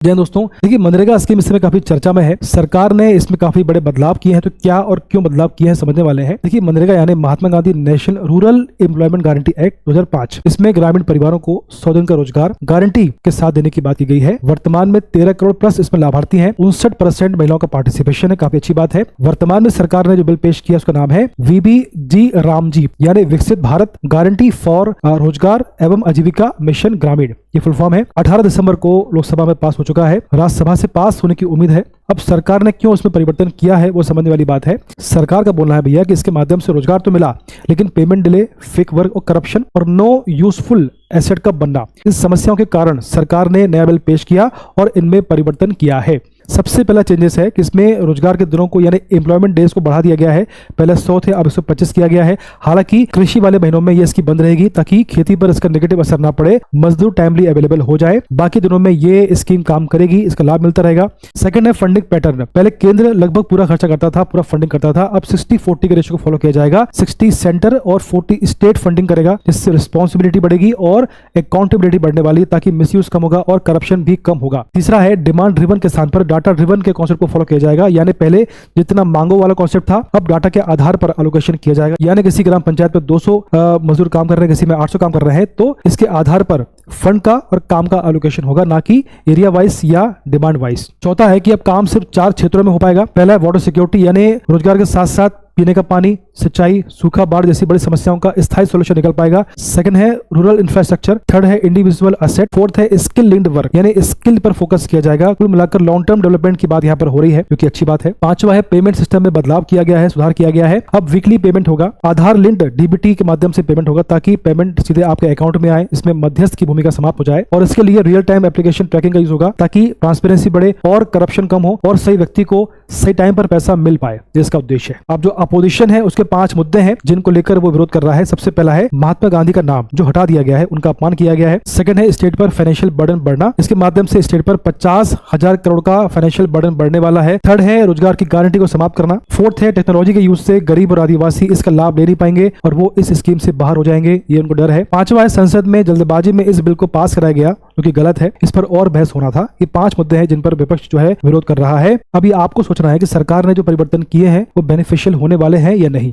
जय दोस्तों, देखिए मनरेगा स्कीम इस समय काफी चर्चा में है। सरकार ने इसमें काफी बड़े बदलाव किए हैं, तो क्या और क्यों बदलाव किए हैं समझने वाले हैं। देखिए मनरेगा यानी Mahatma Gandhi national rural employment guarantee act 2005, इसमें ग्रामीण परिवारों को 100 दिन का रोजगार गारंटी के साथ देने की बात की गई है। वर्तमान में 13 करोड़ प्लस इसमें लाभार्थी हैं। 59% महिलाओं का पार्टिसिपेशन है, काफी अच्छी बात है। वर्तमान में सरकार ने जो बिल पेश किया उसका नाम है VBG रामजी यानी विकसित भारत गारंटी फॉर रोजगार एवं आजीविका मिशन ग्रामीण, ये फुल फॉर्म है। 18 दिसंबर को लोकसभा में पास हो चुका है, राज्यसभा से पास होने की उम्मीद है। अब सरकार ने क्यों इसमें परिवर्तन किया है वो समझने वाली बात है। सरकार का बोलना है भैया कि इसके माध्यम से रोजगार तो मिला, लेकिन पेमेंट डिले, फेक वर्क और करप्शन और नो यूजफुल एसेट का बनना, इन समस्याओं के कारण सरकार ने नया बिल पेश किया और इनमें परिवर्तन किया है। सबसे पहला चेंजेस है कि इसमें रोजगार के दिनों को यानी एम्प्लॉयमेंट डेज को बढ़ा दिया गया है। पहले 100 थे, अब 125 किया गया है। हालांकि कृषि वाले महीनों में ये इसकी बंद रहेगी ताकि खेती पर इसका नेगेटिव असर ना पड़े, मजदूर टाइमली अवेलेबल हो जाए। बाकी दिनों में ये स्कीम काम करेगी, इसका लाभ मिलता रहेगा। सेकंड है फंडिंग पैटर्न। पहले केंद्र लगभग पूरा खर्चा करता था, पूरा फंडिंग करता था। अब 60-40 के रेशियो को फॉलो किया जाएगा। 60 सेंटर और 40 स्टेट फंडिंग करेगा, जिससे रिस्पॉन्सिबिलिटी बढ़ेगी और अकाउंटेबिलिटी बढ़ने वाली है, ताकि मिसयूज कम होगा और करप्शन भी कम होगा। तीसरा है डिमांड ड्रिवन के स्थान पर डाटा ड्रिवन के कॉन्सेप्ट को फॉलो किया जाएगा। यानी पहले जितना मांगो वाला कॉन्सेप्ट था, अब डाटा के आधार पर एलोकेशन किया जाएगा। यानी किसी ग्राम पंचायत में 200 मजदूर काम कर रहे हैं, किसी में 800 काम कर रहे हैं, तो इसके आधार पर फंड का और काम का एलोकेशन होगा, ना कि एरिया वाइज या डिमांड वाइज। चौथा है कि अब काम सिर्फ 4 क्षेत्रों में हो पाएगा। पहला है वाटर सिक्योरिटी, यानी रोजगार के साथ साथ पीने का पानी, सिंचाई, सूखा, बाढ़ जैसी बड़ी समस्याओं का स्थायी सॉल्यूशन निकल पाएगा। सेकंड है रूरल इंफ्रास्ट्रक्चर। थर्ड है इंडिविजुअल एसेट। फोर्थ है स्किल लिंक्ड वर्क, यानी स्किल पर फोकस किया जाएगा। कुल मिलाकर लॉन्ग टर्म डेवलपमेंट की बात यहाँ पर हो रही है, जो कि अच्छी बात है। पांचवा है पेमेंट सिस्टम में बदलाव किया गया है, सुधार किया गया है। अब वीकली पेमेंट होगा, आधार लिंक्ड DBT के माध्यम से पेमेंट होगा, ताकि पेमेंट सीधे आपके अकाउंट में आए। इसमें मध्यस्थ की भूमिका समाप्त हो जाए और इसके लिए रियल टाइम एप्लीकेशन ट्रैकिंग का यूज होगा, ताकि ट्रांसपेरेंसी बढ़े और करप्शन कम हो और सही व्यक्ति को सही टाइम पर पैसा मिल पाए, ये इसका उद्देश्य है। अब जो अपोजिशन है उसके 5 मुद्दे हैं जिनको लेकर वो विरोध कर रहा है। सबसे पहला है महात्मा गांधी का नाम जो हटा दिया गया है, उनका अपमान किया गया है। सेकंड है स्टेट पर फाइनेंशियल बर्डन बढ़ना, इसके माध्यम से स्टेट पर 50,000 करोड़ का फाइनेंशियल बर्डन बढ़ने वाला है। थर्ड है रोजगार की गारंटी को समाप्त करना। फोर्थ है टेक्नोलॉजी के यूज से गरीब और आदिवासी इसका लाभ ले नहीं पाएंगे और वो इस स्कीम से बाहर हो जाएंगे, ये उनको डर है। पांचवा है संसद में जल्दबाजी में इस बिल को पास कराया गया, जो कि गलत है, इस पर और बहस होना था। ये 5 मुद्दे हैं जिन पर विपक्ष जो है विरोध कर रहा है। अभी आपको सोचना है कि सरकार ने जो परिवर्तन किए हैं वो बेनिफिशियल होने वाले हैं या नहीं।